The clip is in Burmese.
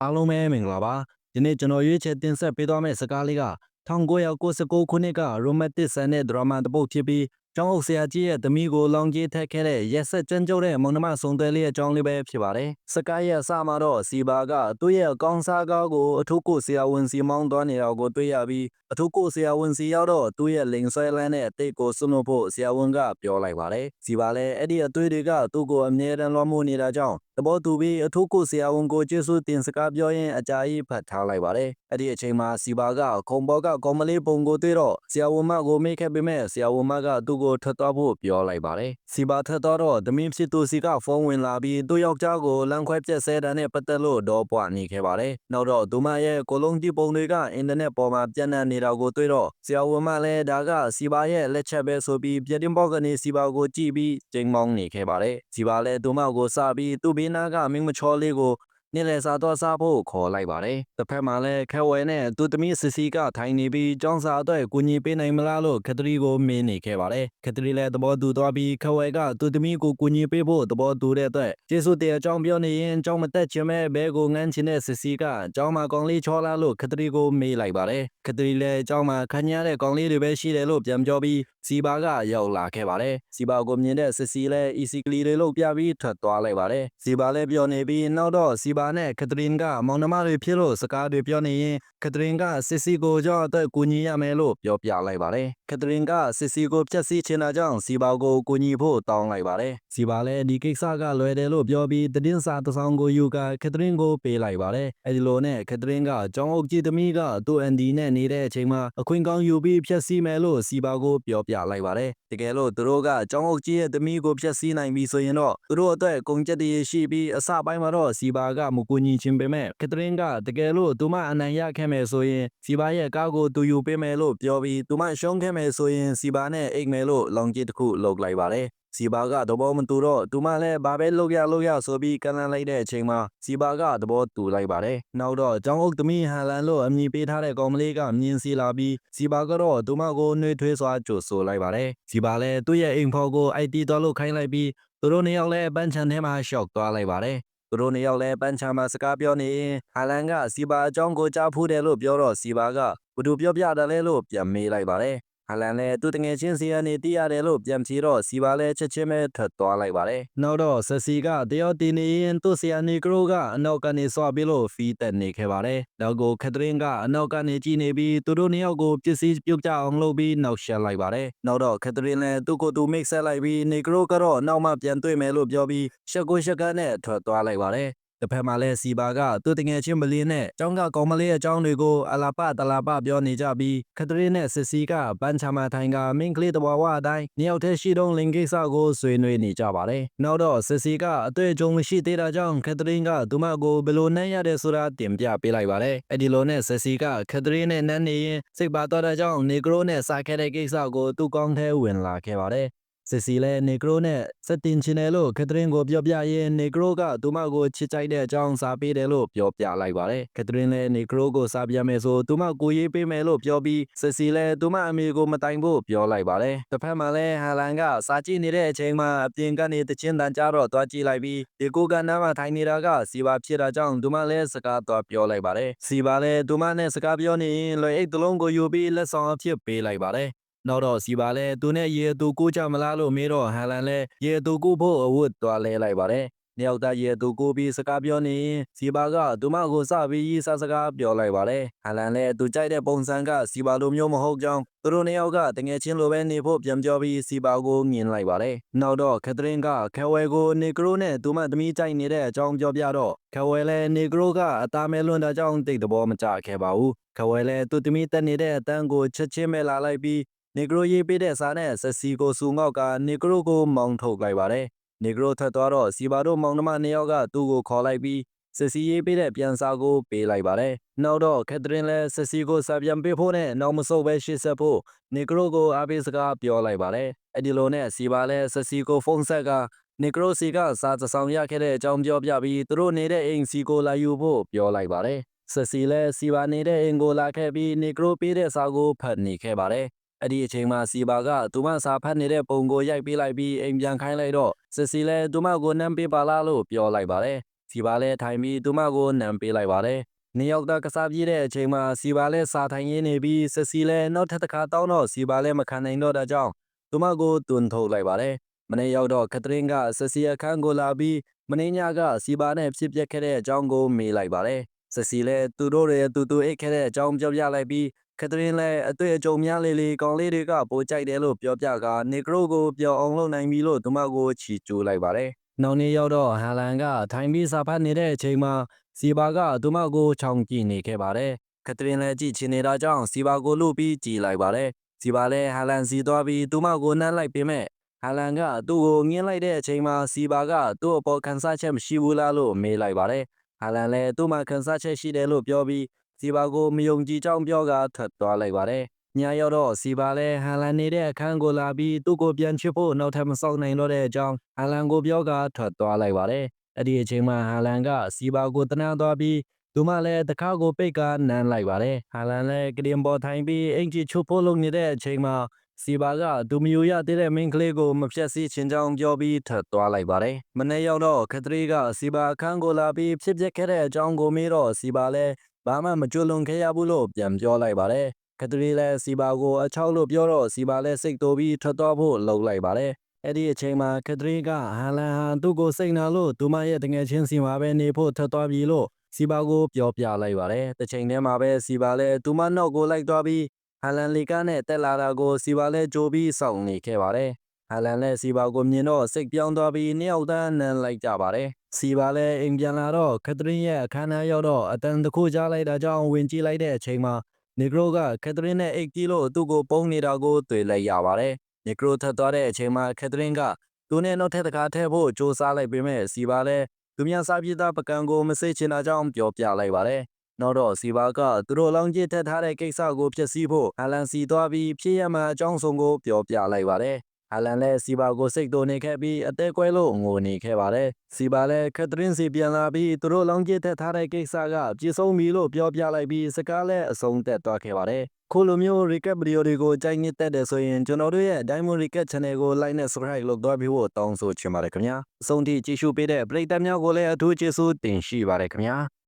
အားလုံးပဲမင်္ဂလာပါဒီနေ့ကျွန်တော်ရွေးချယ်တင်ဆက်ပေးသွားမယ့်စကားလေးက1999ခုနှစ်က romantic ဆန်တဲ့ဒရာမာတစ်ပုဒ်ဖြစ်ပြီးကျောင်းအုပ်ဆရာကြီးရဲ့သမီးကိုလောင်ကြီးထက်ခဲ့တဲ့ရက်ဆက်ကြမ်းကြုတ်တဲ့မောင်နှမဆုံသွဲလေးရဲ့အကြောင်းလေးပဲဖြစ်ပါတယ်စကားရဲ့အစမှာတော့စီဘာကသူ့ရဲ့အကောင်းစားကားကိုအထုပ်ကိုဆရာဝန်စီမောင်းသွားနေတာကိုတွေ့ရပြီးအထုပ်ကိုဆရာဝန်စီရောက်တော့သူ့ရဲ့လိန်ဆွဲလန်းတဲ့အတိတ်ကိုစွန့်လွတ်ဖို့ဆရာဝန်ကပြောလိုက်ပါတယ်စီဘာလည်းအဲ့ဒီအသွေးတွေကသူ့ကိုအမြဲတမ်းလွှမ်းမိုးနေတာကြောင့်သဘောတူပြီးအထုပ်ကိုဆရာဝန်ကိုကျေးဇူးတင်စကားပြောရင်းအကြာကြီးဖတ်ထားလိုက်ပါတယ်။အဲ့ဒီအချိန်မှာစီဘာကခုံဘောကကောမလေးပုံကိုတွေ့တော့ဆရာဝန်မကိုမေးခဲ့ပေမဲ့ဆရာဝန်မကသူ့ကိုထွက်သွားဖို့ပြောလိုက်ပါတယ်။စီဘာထက်တော့သမင်းဖြစ်သူစီကဖုန်းဝင်လာပြီးသူ့ယောက်ျားကိုလမ်းခွဲပြက်ဆဲတာနဲ့ပတ်သက်လို့တော့ပွားနေခဲ့ပါတယ်။နောက်တော့သူမရဲ့ကိုလုံးကြီးပုံတွေကအင်တာနက်ပေါ်မှာပြန့်နှံ့နေတာကိုတွေ့တော့ဆရာဝန်မလည်းဒါကစီဘာရဲ့လက်ချက်ပဲဆိုပြီးပြတင်းပေါက်ကနေစီဘာကိုကြည့်ပြီးကျိန်းမောင်းနေခဲ့ပါတယ်။စီဘာလည်းသူမကိုစပြီးသူ့ဘေးနားကမင်းမချောလေးကိုနေ့လည်စာတော့စားဖို့ခေါ်လိုက်ပါတယ်။တစ်ဖက်မှာလည်းခဲဝဲနဲ့သူသမီးစစ်စီကထိုင်နေပြီးကျောင်းစာအတွက်ကူညီပေးနိုင်မလားလို့ခက်တရီကိုမေးနေခဲ့ပါတယ်။ခက်တရီလည်းသဘောတူသွားပြီးခဲဝဲကသူသမီးကိုကူညီပေးဖို့သဘောတူတဲ့အတွက်ကျေးဇူးတင်အကြောင်းပြောနေရင်ကျောင်းမတက်ချင်မဲ့ဘဲကိုငန်းချင်တဲ့စစ်စီကကျောင်းမှာကောင်လေးချောလာလို့ခက်တရီကိုမေးလိုက်ပါတယ်။ခက်တရီလည်းကျောင်းမှာခန်းရတဲ့ကောင်လေးတွေပဲရှိတယ်လို့ပြန်ပြောပြီးစီဘာကရောက်လာခဲ့ပါတယ်။စီဘာကိုမြင်တဲ့စစ်စီလည်းအီစီကလီတွေလို့ပြပြီးထွက်သွားလိုက်ပါတယ်။စီဘာလည်းပြောနေပြီးနောက်တော့စီဘာနဲ့ကက်ထရင်ကမောင်နှမတွေဖြစ်လို့စကားတွေပြောနေရင်ကက်ထရင်ကစစ်စီကိုကြောက်အတွက်ကူညီရမယ်လို့ပြောပြလိုက်ပါတယ်။ကက်ထရင်ကစစ်စီကိုဖျက်ဆီးချင်တာကြောင့်စီဘာကိုကူညီဖို့တောင်းလိုက်ပါတယ်။စီဘာလည်းဒီကိစ္စကလွယ်တယ်လို့ပြောပြီးတင်းစာတစ်ဆောင်ကိုယူကကက်ထရင်ကိုပေးလိုက်ပါတယ်။အဲဒီလိုနဲ့ကက်ထရင်ကကျောင်းအုပ်ကြီးသမီးကသူ့အန်ဒီနဲ့နေတဲ့အချိန်မှာအခွင့်ကောင်းယူပြီးဖျက်ဆီးမယ်လို့စီဘာကိုပြောပြလိုက်ပါတယ်။တကယ်လို့သူတို့ကကျောင်းအုပ်ကြီးရဲ့သမီးကိုဖျက်ဆီးနိုင်ပြီဆိုရင်တော့သူတို့အတွက်ကုန်ကျက်တည်ရှိပြီးအစပိုင်းမှာတော့စီဘာကမကူညီခြင်းပေမဲ့ကက်ထရင်ကတကယ်လို့သူမအနိုင်ရခဲ့မယ်ဆိုရင်စီဘာရဲ့ကားကိုသူယူပေးမယ်လို့ပြောပြီးသူမရှုံးခဲ့မယ်ဆိုရင်စီဘာနဲ့အိတ်မယ်လို့လောင်ကြီးတစ်ခုလုပ်လိုက်ပါတယ်။စီဘာကသဘောမတူတော့သူမလည်းဘာပဲလုပ်ရဆိုပြီးကန့်လန့်လိုက်တဲ့အချိန်မှာစီဘာကသဘောတူလိုက်ပါတယ်။နောက်တော့ကျောင်းအုပ်သမီးဟန်လန်လို့အမည်ပေးထားတဲ့ကောင်မလေးကမြင်စီလာပြီးစီဘာကတော့သူမကိုနှွေးထွေးစွာကြိုဆိုလိုက်ပါတယ်။စီဘာလည်းသူ့ရဲ့အိမ်ဖော်ကို IT တော်လို့ခိုင်းလိုက်ပြီးသူတို့နှစ်ယောက်လည်းပန်းချန်ထဲမှာရှော့သွားလိုက်ပါတယ်။သူတို့နှစ်ယောက်လည်းပန်းချမှာစကားပြောနေရင်ဟာလန်ကစီဘာအကြောင်းကိုကြားဖူးတယ်လို့ပြောတော့စီဘာကဘသူပြောပြတယ်လဲလို့ပြန်မေးလိုက်ပါတယ်ဟာလန်လည်းသူတငယ်ချင်းစီကနေတီးရတယ်လို့ပြန်ဖြေတော့စီဘာလည်းချက်ချင်းပဲထွက်သွားလိုက်ပါတယ်နောက်တော့ဆက်စီကတယောက်တင်နေရင်သူ့ဆရာနေကရိုကအနောက်ကနေစွာပြီးလို့ဖီးတက်နေခဲ့ပါတယ်နောက်ကိုကက်ထရင်ကအနောက်ကနေကြည့်နေပြီးသူတို့နှစ်ယောက်ကိုပစ္စည်းပြုတ်ကြအောင်လုပ်ပြီးနောက်ရှက်လိုက်ပါတယ်နောက်တော့ကက်ထရင်လည်းသူ့ကိုယ်သူမိတ်ဆက်လိုက်ပြီးနေကရိုကတော့နောက်မှပြန်တွေ့မယ်လို့ပြောပြီးရှက်ကိုရှက်ကနဲ့ထွက်သွားလိုက်ပါတယ်တစ်ဖက်မှာလည်းစီဘာကသူ့တငယ်ချင်းမလင်းနဲ့ကျောင်းကကောင်မလေးရဲ့အကြောင်းတွေကိုအလာပတလာပပြောနေကြပြီးခထရင်နဲ့စစ်စီကပန်းချမာထိုင်ကမင်းကလေးတဘွားဝအတိုင်းနှစ်ယောက်တည်းရှိတော့လင်ကိစ္စကိုဆွေးနွေးနေကြပါတယ်နောက်တော့စစ်စီကအတွေ့အကြုံမရှိသေးတာကြောင့်ခထရင်ကသူမကိုဘယ်လိုနှမ်းရတယ်ဆိုတာတင်ပြပေးလိုက်ပါတယ်အဲ့ဒီလိုနဲ့စစ်စီကခထရင်နဲ့နှမ်းနေရင်စိတ်ပါတော့တဲ့ကြောင့်နေကရိုနဲ့စားခဲ့တဲ့ကိစ္စကိုသူ့ကောင်းထဲဝင်လာခဲ့ပါတယ်စစ်စီလည်းနေကရိုနဲ့စက်တင်ချင်တယ်လို့ကက်ထရင်ကိုပြောပြရင်နေကရိုကသူမကိုချစ်ကြိုက်တဲ့အကြောင်းစာပေးတယ်လို့ပြောပြလိုက်ပါတယ်ကက်ထရင်လည်းနေကရိုကိုစာပြမယ်ဆိုသူမကိုရေးပေးမယ်လို့ပြောပြီးစစ်စီလည်းသူမအမေကိုမတိုင်ဖို့ပြောလိုက်ပါတယ်တစ်ဖက်မှာလည်းဟာလန်ကစာကြည့်နေတဲ့အချိန်မှာအပြင်ကနေတချင်းတန်ကြတော့တွားကြည့်လိုက်ပြီးဒီကိုကနားမှာထိုင်နေတာကစီဘာဖြစ်တာကြောင့်သူမလည်းစကားတွားပြောလိုက်ပါတယ်စီဘာလည်းသူမနဲ့စကားပြောနေရင်လွယ်အိတ်တစ်လုံးကိုယူပြီးလက်ဆောင်အဖြစ်ပေးလိုက်ပါတယ်နောက်တော့စီပါလဲသူနဲ့ရေသူကိုကြမလားလို့မေးတော့ဟန်လန်လဲရေသူကိုဖို့အဝတ်သွားလဲလိုက်ပါတယ်နှစ်ယောက်သားရေသူကိုပြီးစကားပြောနေရင်စီပါကသူမကိုစပြီးရေးစကားပြောလိုက်ပါတယ်ဟန်လန်လဲသူကြိုက်တဲ့ပုံစံကစီပါလိုမျိုးမဟုတ်ကြောင်းသူတို့နှစ်ယောက်ကတငယ်ချင်းလိုပဲနေဖို့ပြန်ပြောပြီးစီပါကိုမြင်လိုက်ပါတယ်နောက်တော့ကက်ထရင်ကခဲဝဲကိုနေကရိုနဲ့သူမသမီးကြိုက်နေတဲ့အကြောင်းပြောပြတော့ခဲဝဲလဲနေကရိုကအသားမဲလွန်းတာကြောင့်တိတ်သဘောမကျခဲ့ပါဘူးခဲဝဲလဲသူသမီးတက်နေတဲ့အတန်းကိုချက်ချင်းပဲလာလိုက်ပြီးနေကရိုရေးပေးတဲ့စာနဲ့ဆက်စီကိုစူငေါက်ကနေကရိုကိုမောင်းထုတ်လိုက်ပါတယ်။နေကရိုထွက်သွားတော့စီဘာတို့မောင်နှမနှစ်ယောက်ကသူ့ကိုခေါ်လိုက်ပြီးဆက်စီရေးပေးတဲ့ပြန်စာကိုပေးလိုက်ပါတယ်။နောက်တော့ကက်ထရင်လည်းဆက်စီကိုစာပြန်ပေးဖို့နဲ့နောက်မဆုတ်ပဲရှေ့ဆက်ဖို့နေကရိုကိုအားပေးစကားပြောလိုက်ပါတယ်။အဲဒီလိုနဲ့စီဘာလည်းဆက်စီကိုဖုန်းဆက်ကနေကရိုစီကစာသဆောင်ရခဲ့တဲ့အကြောင်းပြောပြပြီးသူတို့နေတဲ့အိမ်စီကိုလာယူဖို့ပြောလိုက်ပါတယ်။ဆက်စီလည်းစီဘာနေတဲ့အိမ်ကိုလာခဲ့ပြီးနေကရိုပေးတဲ့စာကိုဖတ်နေခဲ့ပါတယ်။အဲ့ဒီအချိန်မှာစီဘာကသူမစာဖတ်နေတဲ့ပုံကိုရိုက်ပေးလိုက်ပြီးအိမ်ပြန်ခိုင်းလိုက်တော့စစ်စီလဲသူမကိုနမ်းပေးပါလားလို့ပြောလိုက်ပါတယ် စီပါလဲထိုင်ပြီးသူမကိုနံပေးလိုက်ပါတယ်နှစ်ယောက်သားကစားပြေးတဲ့အချိန်မှာစီပါလဲစာထိုင်ရင်းနေပြီးဆက်စီလဲနောက်ထပ်တစ်ခါတောင်းတော့စီပါလဲမခံနိုင်တော့တဲ့ကြောင့်သူမကိုတွန်းထုတ်လိုက်ပါတယ်မနေ့ရောက်တော့ကက်ထရင်ကဆက်စီအခန်းကိုလာပြီးမနေ့ညကစီပါနဲ့ဖြစ်ပျက်ခဲ့တဲ့အကြောင်းကိုမေးလိုက်ပါတယ်ဆက်စီလဲသူတို့ရဲ့တူအိတ်ခဲ့တဲ့အကြောင်းပြောပြလိုက်ပြီးကက်ထရင်လည်းအတွေ့အကြုံများလေကောင်လေးတွေကပိုကြိုက်တယ်လို့ပြောပြကာနေဂရိုကိုပျော်အောင်လုပ်နိုင်ပြီလို့သူမကိုချီကျူးလိုက်ပါတယ်နောက်နေ့ရောက်တော့ဟန်လန်ကထိုင်ပြီးစာဖတ်နေတဲ့အချိန်မှာစီဘာကသူမကိုချောင်းကြည့်နေခဲ့ပါတယ်ကက်ထရင်လည်းကြည့်ချင်နေတာကြောင့်စီဘာကိုလို့ပြီးကြည်လိုက်ပါတယ်စီဘာလည်းဟန်လန်စီသွားပြီးသူမကိုနှမ်းလိုက်ပေမဲ့ဟန်လန်ကသူ့ကိုငင်းလိုက်တဲ့အချိန်မှာစီဘာကသူ့အပေါ်ခံစားချက်မရှိဘူးလားလို့မေးလိုက်ပါတယ်ဟန်လန်လည်းသူ့မှာခံစားချက်ရှိတယ်လို့ပြောပြီးစီဘာကိုမယုံကြည်ကြောင်းပြောကထွက်သွားလိုက်ပါတယ်ညရောက်တော့စီဘာလည်းဟန်လန်နေတဲ့အခန်းကိုလာပြီးသူ့ကိုပြန်ချစ်ဖို့နောက်ထပ်မစောင့်နိုင်တော့တဲ့အကြောင်းဟန်လန်ကိုပြောကထွက်သွားလိုက်ပါတယ်အဲ့ဒီအချိန်မှာဟန်လန်ကစီဘာကိုတနမ်းသွားပြီးသူမလည်းတခါကိုပိတ်ကနမ်းလိုက်ပါတယ်ဟန်လန်လည်းကရင်ပေါ်ထိုင်ပြီးအင်ဂျီချုပ်ဖို့လုပ်နေတဲ့အချိန်မှာစီဘာကသူမယူရသေးတဲ့မင်းကလေးကိုမဖြတ်စည်းချင်ကြောင်းပြောပြီးထွက်သွားလိုက်ပါတယ်မနေ့ရောက်တော့ခက်ထရီကစီဘာအခန်းကိုလာပြီးဖြစ်ပျက်ခဲ့တဲ့အကြောင်းကိုမေးတော့စီဘာလည်းဘာမှမကြွလွန်ခဲ့ရဘူးလို့ပြန်ပြောလိုက်ပါတယ်ကက်ထရီလည်းစီဘာကိုအချောက်လို့ပြောတော့စီဘာလည်းစိတ်တိုးပြီးထွက်သွားဖို့လှုပ်လိုက်ပါတယ်အဲ့ဒီအချိန်မှာကက်ထရီကဟန်လန်ဟာသူ့ကိုစိတ်နာလို့သူမရဲ့တငယ်ချင်းစီမှာပဲနေဖို့ထွက်သွားပြီလို့စီဘာကိုပြောပြလိုက်ပါတယ်တစ်ချိန်တည်းမှာပဲစီဘာလည်းသူမနောက်ကိုလိုက်သွားပြီးဟန်လန်လီကာနဲ့တက်လာတာကိုစီဘာလည်းကြိုပြီးစောင့်နေခဲ့ပါတယ်ဟန်လန်လည်းစီဘာကိုမြင်တော့စိတ်ပြောင်းသွားပြီးနှစ်ယောက်တန်းနန်းလိုက်ကြပါတယ်စီဘာလည်းအိမ်ပြန်လာတော့ကက်ထရီရဲ့အခန်းထဲရောက်တော့အတန်တစ်ခုကြားလိုက်တာကြောင့်ဝင်ကြည့်လိုက်တဲ့အချိန်မှာနီဂရိုကကက်ထရီနဲ့အိတ်ကြီးလို့သူ့ကိုပုံနေတာကိုတွေ့လိုက်ရပါတယ်နီဂရိုထပ်သွားတဲ့အချိန်မှာကက်ထရင်ကသူနဲ့နောက်ထပ်တစ်ခါထည့်ဖို့စူးစမ်းလိုက်ပေမဲ့စီဘာလည်းသူများစားပြေးသားပကံကိုမစိတ်ချင်တာကြောင့်ပြောပြလိုက်ပါတယ်နောက်တော့စီဘာကသူတို့လောင်းကျစ်ထက်ထားတဲ့ကိစ္စကိုဖျက်ဆီးဖို့ဟန်လန်စီသွားပြီးဖြစ်ရမှအကြောင်းစုံကိုပြောပြလိုက်ပါတယ်ဟန်လန်လည်းစီဘာကိုစိတ်တိုနေခဲ့ပြီးအသေးကွဲလို့ငိုနေခဲ့ပါတယ်စီဘာလည်းကက်ထရင်စီပြန်လာပြီးသူတို့လောင်းကျစ်ထက်ထားတဲ့ကိစ္စကပြည့်စုံပြီလို့ပြောပြလိုက်ပြီးစကားလည်းအဆုံးသက်သွားခဲ့ပါတယ်ခုလိုမျိုး recap ဗီဒီယိုတွေကိုကြိုက်နေတဲ့တဲ့ဆိုရင်ကျွန်တော်တို့ရဲ့ Diamond Recap Channel ကို like နဲ့ subscribe လုပ်သွားပြီးဖို့တောင်းဆိုချင်ပါတယ်ခင်ဗျာအဆုံးထိကြည့်ရှုပေးတဲ့ပရိသတ်များကိုလည်းအထူးကျေးဇူးတင်ရှိပါတယ်ခင်ဗျာ